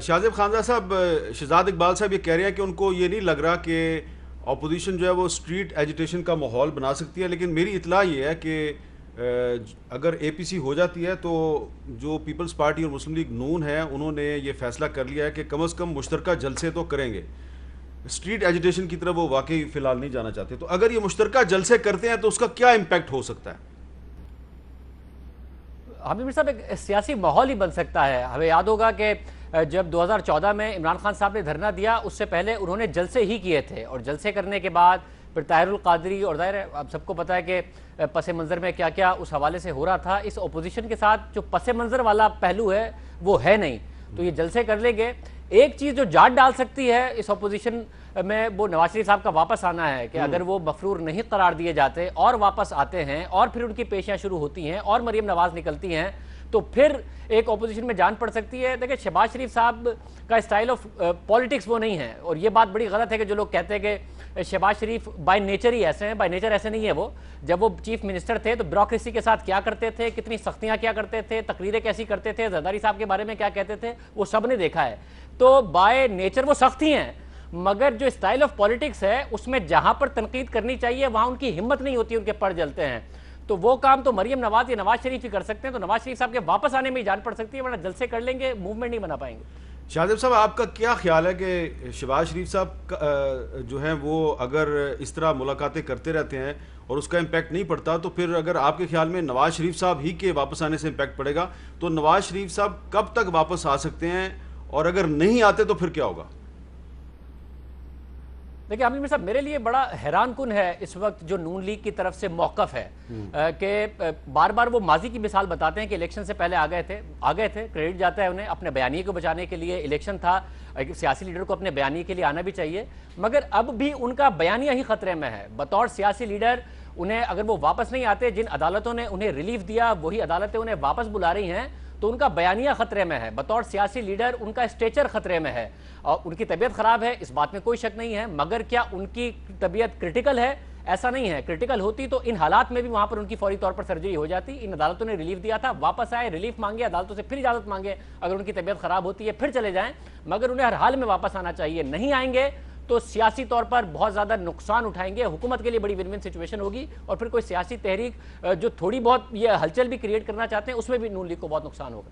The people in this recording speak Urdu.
شاہزیب خانزادہ صاحب، شہزاد اقبال صاحب یہ کہہ رہے ہیں کہ ان کو یہ نہیں لگ رہا کہ اپوزیشن جو ہے وہ اسٹریٹ ایجیٹیشن کا ماحول بنا سکتی ہے، لیکن میری اطلاع یہ ہے کہ اگر اے پی سی ہو جاتی ہے تو جو پیپلز پارٹی اور مسلم لیگ نون ہے انہوں نے یہ فیصلہ کر لیا ہے کہ کم از کم مشترکہ جلسے تو کریں گے، اسٹریٹ ایجیٹیشن کی طرف وہ واقعی فی الحال نہیں جانا چاہتے۔ تو اگر یہ مشترکہ جلسے کرتے ہیں تو اس کا کیا امپیکٹ ہو سکتا ہے؟ حامد میر صاحب، ایک سیاسی ماحول ہی بن سکتا ہے۔ ہمیں یاد ہوگا کہ جب 2014 میں عمران خان صاحب نے دھرنا دیا، اس سے پہلے انہوں نے جلسے ہی کیے تھے، اور جلسے کرنے کے بعد پھر طاہر القادری، اور ظاہر ہے اب سب کو پتہ ہے کہ پس منظر میں کیا کیا اس حوالے سے ہو رہا تھا۔ اس اپوزیشن کے ساتھ جو پس منظر والا پہلو ہے وہ ہے نہیں، تو یہ جلسے کر لیں گے۔ ایک چیز جو جاٹ ڈال سکتی ہے اس اپوزیشن میں، وہ نواز شریف صاحب کا واپس آنا ہے، کہ اگر وہ مفرور نہیں قرار دیے جاتے اور واپس آتے ہیں اور پھر ان کی پیشیاں شروع ہوتی ہیں اور مریم نواز نکلتی ہیں، تو پھر ایک اپوزیشن میں جان پڑ سکتی ہے۔ دیکھیں، شہباز شریف صاحب کا اسٹائل آف پالیٹکس وہ نہیں ہے، اور یہ بات بڑی غلط ہے کہ جو لوگ کہتے ہیں کہ شہباز شریف بائی نیچر ہی ایسے ہیں۔ بائی نیچر ایسے نہیں ہے وہ۔ جب وہ چیف منسٹر تھے تو بیوروکریسی کے ساتھ کیا کرتے تھے، کتنی سختیاں کیا کرتے تھے، تقریریں کیسی کرتے تھے، زرداری صاحب کے بارے میں کیا کہتے تھے، وہ سب نے دیکھا ہے۔ تو بائی نیچر وہ سخت ہی ہیں، مگر جو اسٹائل آف پالیٹکس ہے اس میں جہاں پر تنقید کرنی چاہیے وہاں ان کی ہمت نہیں ہوتی، ان کے پڑ جلتے ہیں۔ تو وہ کام تو مریم نواز یا نواز شریف ہی کر سکتے ہیں، تو نواز شریف صاحب کے واپس آنے میں ہی جان پڑ سکتی ہے، ورنہ جلسے کر لیں گے، موومنٹ نہیں بنا پائیں گے۔ شاہزیب صاحب، آپ کا کیا خیال ہے کہ شہباز شریف صاحب جو ہیں وہ اگر اس طرح ملاقاتیں کرتے رہتے ہیں اور اس کا امپیکٹ نہیں پڑتا، تو پھر اگر آپ کے خیال میں نواز شریف صاحب ہی کے واپس آنے سے امپیکٹ پڑے گا، تو نواز شریف صاحب کب تک واپس آ سکتے ہیں، اور اگر نہیں آتے تو پھر کیا ہوگا؟ دیکھیں حامد میر صاحب، میرے لیے بڑا حیران کن ہے اس وقت جو نون لیگ کی طرف سے موقف ہے، کہ بار بار وہ ماضی کی مثال بتاتے ہیں کہ الیکشن سے پہلے آ گئے تھے، کریڈٹ جاتا ہے انہیں اپنے بیانیے کو بچانے کے لیے۔ الیکشن تھا، ایک سیاسی لیڈر کو اپنے بیانیے کے لیے آنا بھی چاہیے، مگر اب بھی ان کا بیانیہ ہی خطرے میں ہے۔ بطور سیاسی لیڈر انہیں اگر وہ واپس نہیں آتے، جن عدالتوں نے انہیں ریلیف دیا وہی عدالتیں انہیں واپس بلا رہی ہیں، تو ان کا بیانیہ خطرے میں ہے۔ بطور سیاسی لیڈر ان کا اسٹیچر خطرے میں ہے، اور ان کی طبیعت خراب ہے، اس بات میں کوئی شک نہیں ہے، مگر کیا ان کی طبیعت کرٹیکل ہے؟ ایسا نہیں ہے۔ کرٹیکل ہوتی تو ان حالات میں بھی وہاں پر ان کی فوری طور پر سرجری ہو جاتی۔ ان عدالتوں نے ریلیف دیا تھا، واپس آئے، ریلیف مانگے عدالتوں سے، پھر اجازت مانگے، اگر ان کی طبیعت خراب ہوتی ہے پھر چلے جائیں، مگر انہیں ہر حال میں واپس آنا چاہیے۔ نہیں آئیں گے تو سیاسی طور پر بہت زیادہ نقصان اٹھائیں گے، حکومت کے لیے بڑی ون ون سچویشن ہوگی، اور پھر کوئی سیاسی تحریک جو تھوڑی بہت یہ ہلچل بھی کریٹ کرنا چاہتے ہیں اس میں بھی نون لیگ کو بہت نقصان ہوگا۔